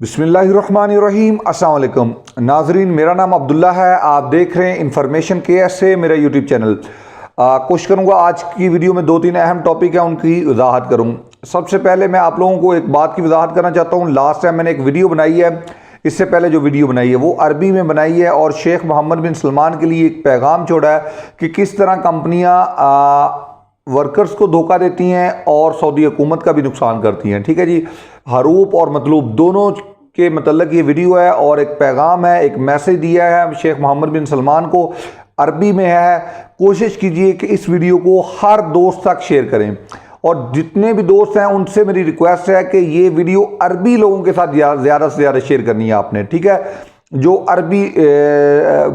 बिस्मिल्लाहिर्रहमानिर्रहीम। अस्सलाम वालेकुम नाजरीन, मेरा नाम अब्दुल्ला है। आप देख रहे हैं इन्फॉर्मेशन केएस से मेरा यूट्यूब चैनल। कोशिश करूंगा आज की वीडियो में 2-3 अहम टॉपिक है उनकी वजाहत करूं। सबसे पहले मैं आप लोगों को एक बात की वजाहत करना चाहता हूं। लास्ट टाइम मैंने एक वीडियो बनाई है, इससे पहले जो वीडियो बनाई है वो अरबी में बनाई है और शेख मोहम्मद बिन सलमान के लिए एक पैगाम छोड़ा है कि किस तरह कंपनियाँ वर्कर्स को धोखा देती हैं और सऊदी हुकूमत का भी नुकसान करती हैं। ठीक है जी, हरूफ और मतलूब दोनों के मतलब ये वीडियो है और एक पैगाम है, एक मैसेज दिया है शेख मोहम्मद बिन सलमान को, अरबी में है। कोशिश कीजिए कि इस वीडियो को हर दोस्त तक शेयर करें और जितने भी दोस्त हैं उनसे मेरी रिक्वेस्ट है कि ये वीडियो अरबी लोगों के साथ ज़्यादा से ज़्यादा शेयर करनी है आपने। ठीक है, जो अरबी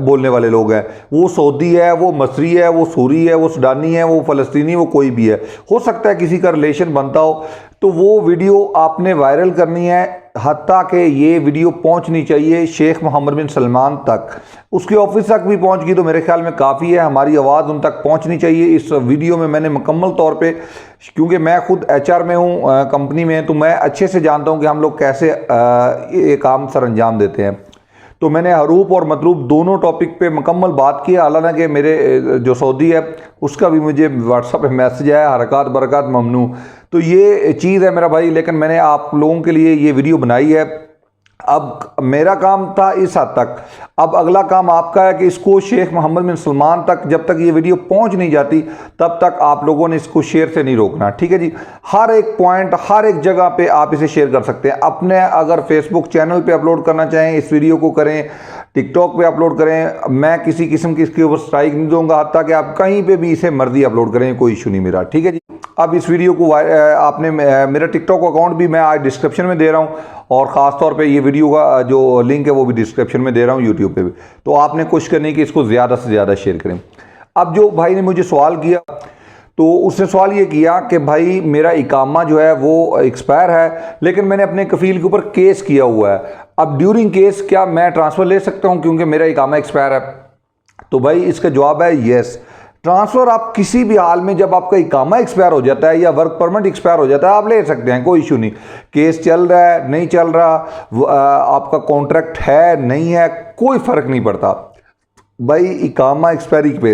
बोलने वाले लोग हैं, वो सऊदी है, वो मसरी है, वो सूरी है, वो सुडानी है, वो फ़लस्तीनी, वो कोई भी है, हो सकता है किसी का रिलेशन बनता हो, तो वो वीडियो आपने वायरल करनी है। हत्ता कि ये वीडियो पहुंचनी चाहिए शेख मोहम्मद बिन सलमान तक, उसके ऑफिस तक भी पहुंच गई तो मेरे ख्याल में काफ़ी है। हमारी आवाज़ उन तक पहुंचनी चाहिए। इस वीडियो में मैंने मुकम्मल तौर पे, क्योंकि मैं खुद HR में हूँ कंपनी में, तो मैं अच्छे से जानता हूँ कि हम लोग कैसे ये काम सर अंजाम देते हैं। तो मैंने हरूफ और मतलूब दोनों टॉपिक पे मुकम्मल बात की। हालांकि मेरे जो सऊदी है उसका भी मुझे व्हाट्सएप पे मैसेज आया, हरकत बरकत ममनू, तो ये चीज़ है मेरा भाई। लेकिन मैंने आप लोगों के लिए ये वीडियो बनाई है। अब मेरा काम था इस हद तक, अब अगला काम आपका है कि इसको शेख मोहम्मद बिन सलमान तक जब तक ये वीडियो पहुंच नहीं जाती तब तक आप लोगों ने इसको शेयर से नहीं रोकना। ठीक है जी, हर एक पॉइंट, हर एक जगह पे आप इसे शेयर कर सकते हैं। अपने अगर फेसबुक चैनल पे अपलोड करना चाहें इस वीडियो को करें, टिकटॉक पे अपलोड करें, मैं किसी किस्म की इसके ऊपर स्ट्राइक नहीं दूंगा। हत्ता कि आप कहीं पे भी इसे मर्जी अपलोड करें, कोई इशू नहीं मेरा। ठीक है जी, अब इस वीडियो को आपने मेरा टिकटॉक अकाउंट भी मैं आज डिस्क्रिप्शन में दे रहा हूँ और ख़ास तौर पे ये वीडियो का जो लिंक है वो भी डिस्क्रिप्शन में दे रहा हूँ यूट्यूब पे भी। तो आपने कोशिश करनी है कि इसको ज़्यादा से ज़्यादा शेयर करें। अब जो भाई ने मुझे सवाल किया, तो उसने सवाल ये किया कि भाई मेरा इकामा जो है वो एक्सपायर है, लेकिन मैंने अपने कफ़ील के ऊपर केस किया हुआ है। अब ड्यूरिंग केस क्या मैं ट्रांसफ़र ले सकता हूँ क्योंकि मेरा इकामा एक्सपायर है? तो भाई इसका जवाब है येस। ट्रांसफ़र आप किसी भी हाल में, जब आपका इकामा एक्सपायर हो जाता है या वर्क परमिट एक्सपायर हो जाता है, आप ले सकते हैं, कोई इशू नहीं। केस चल रहा है नहीं चल रहा, आपका कॉन्ट्रैक्ट है नहीं है, कोई फ़र्क नहीं पड़ता भाई। इकामा एक्सपायरी पे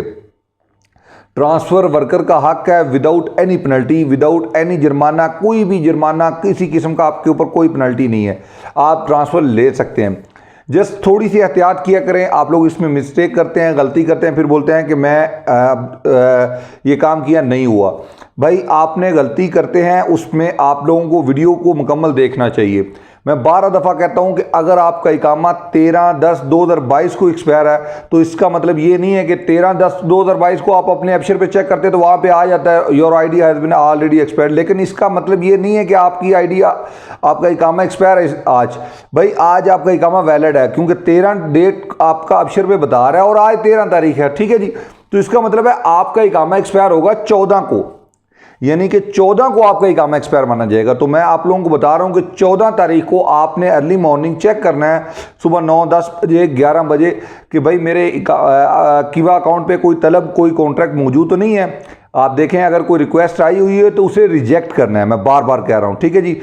ट्रांसफ़र वर्कर का हक है without any penalty, without any जुर्माना, कोई भी जुर्माना किसी किस्म का आपके ऊपर कोई पेनल्टी नहीं है, आप ट्रांसफ़र ले सकते हैं। जस्ट थोड़ी सी एहतियात किया करें। आप लोग इसमें मिस्टेक करते हैं, गलती करते हैं, फिर बोलते हैं कि मैं ये काम किया नहीं हुआ। भाई आपने गलती करते हैं, उसमें आप लोगों को वीडियो को मुकम्मल देखना चाहिए। मैं 12 दफ़ा कहता हूं कि अगर आपका इकामा 13/10/2022 को एक्सपायर है तो इसका मतलब ये नहीं है कि 13/10/2022 को आप अपने एब्शर पे चेक करते तो वहाँ पे आ जाता है your ID has been already expired. लेकिन इसका मतलब ये नहीं है कि आपकी आईडी, आपका इकामा एक्सपायर है आज। भाई आज आपका इकामा वैलिड है क्योंकि 13 डेट आपका एब्शर पे बता रहा है और आज 13 तारीख है। ठीक है जी, तो इसका मतलब है आपका इकामा एक्सपायर होगा 14 को, यानी कि 14 को आपका इकामा एक्सपायर माना जाएगा। तो मैं आप लोगों को बता रहा हूं कि 14 तारीख को आपने अर्ली मॉर्निंग चेक करना है, सुबह 9-10 बजे 11 बजे, कि भाई मेरे किवा अकाउंट पे कोई तलब, कोई कॉन्ट्रैक्ट मौजूद तो नहीं है। आप देखें अगर कोई रिक्वेस्ट आई हुई है तो उसे रिजेक्ट करना है, मैं बार बार कह रहा हूँ। ठीक है जी,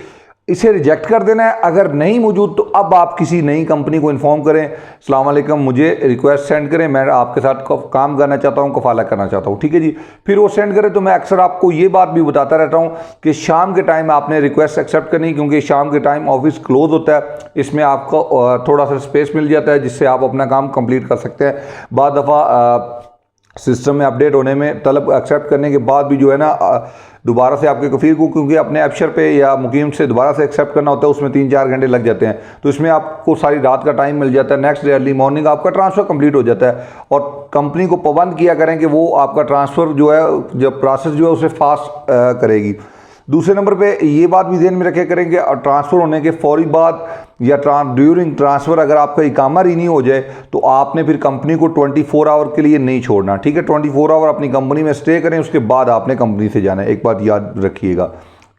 इसे रिजेक्ट कर देना है। अगर नहीं मौजूद तो अब आप किसी नई कंपनी को इन्फॉर्म करें, अस्सलाम वालेकुम मुझे रिक्वेस्ट सेंड करें, मैं आपके साथ काम करना चाहता हूं, कफाला करना चाहता हूं। ठीक है जी, फिर वो सेंड करें। तो मैं अक्सर आपको ये बात भी बताता रहता हूं कि शाम के टाइम आपने रिक्वेस्ट एक्सेप्ट करनी, क्योंकि शाम के टाइम ऑफिस क्लोज होता है, इसमें आपको थोड़ा सा स्पेस मिल जाता है जिससे आप अपना काम कंप्लीट कर सकते हैं। बाद दफ़ा सिस्टम में अपडेट होने में, तलब एक्सेप्ट करने के बाद भी जो है ना दोबारा से आपके कफील को, क्योंकि अपने एब्शर पे या मुकीम से दोबारा से एक्सेप्ट करना होता है, उसमें 3-4 घंटे लग जाते हैं। तो इसमें आपको सारी रात का टाइम मिल जाता है। नेक्स्ट डे अर्ली मॉर्निंग आपका ट्रांसफ़र कंप्लीट हो जाता है। और कंपनी को पाबंद किया करें कि वो आपका ट्रांसफ़र जो है, जब प्रोसेस जो है उसे फास्ट करेगी। दूसरे नंबर पे ये बात भी ध्यान में रखे करें कि ट्रांसफ़र होने के फौरी बाद या ड्यूरिंग ट्रांसफ़र अगर आपका इकामा रिन्यू हो जाए तो आपने फिर कंपनी को 24 आवर के लिए नहीं छोड़ना। ठीक है, 24 आवर अपनी कंपनी में स्टे करें, उसके बाद आपने कंपनी से जाना है। एक बात याद रखिएगा,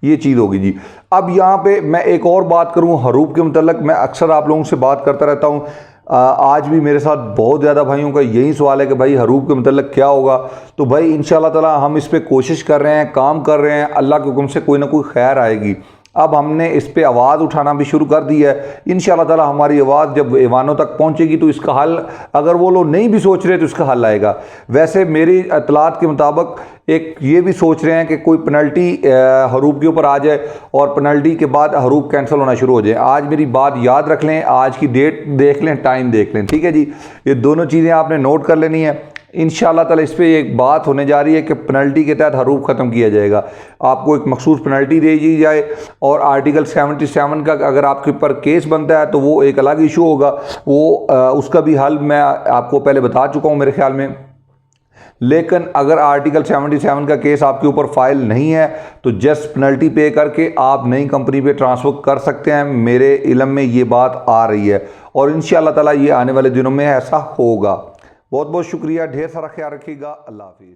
ये चीज़ होगी जी। अब यहाँ पे मैं एक और बात करूँ हरूफ के मतलब, मैं अक्सर आप लोगों से बात करता रहता हूँ। आज भी मेरे साथ बहुत ज़्यादा भाइयों का यही सवाल है कि भाई हरूफ के मतलब क्या होगा। तो भाई इंशाल्लाह ताला हम इस पर कोशिश कर रहे हैं, काम कर रहे हैं, अल्लाह के हुक्म से कोई ना कोई खैर आएगी। अब हमने इस पे आवाज़ उठाना भी शुरू कर दी है। इंशाअल्लाह ताला हमारी आवाज़ जब ऐवानों तक पहुंचेगी तो इसका हल, अगर वो लोग नहीं भी सोच रहे तो इसका हल आएगा। वैसे मेरी इतलात के मुताबिक एक ये भी सोच रहे हैं कि कोई पेनल्टी हरूफ के ऊपर आ जाए और पेनल्टी के बाद हरूफ कैंसिल होना शुरू हो जाए। आज मेरी बात याद रख लें, आज की डेट देख लें, टाइम देख लें, ठीक है जी। ये दोनों चीज़ें आपने नोट कर लेनी है। इंशाअल्लाह ताला इस पर एक बात होने जा रही है कि पेनल्टी के तहत हरूफ ख़त्म किया जाएगा। आपको एक मखसूस पेनल्टी दे दी जाए और आर्टिकल 77 का अगर आपके ऊपर केस बनता है तो वो एक अलग इशू होगा। वो उसका भी हल मैं आपको पहले बता चुका हूँ मेरे ख्याल में। लेकिन अगर आर्टिकल 77 का केस आपके ऊपर फाइल नहीं है तो जस्ट पेनल्टी पे करके आप नई कंपनी पे ट्रांसफ़र कर सकते हैं। मेरे इल्म में ये बात आ रही है और इंशाअल्लाह ताला ये आने वाले दिनों में ऐसा होगा। बहुत बहुत शुक्रिया, ढेर सारा ख्याल रखिएगा। अल्लाह हाफिज़।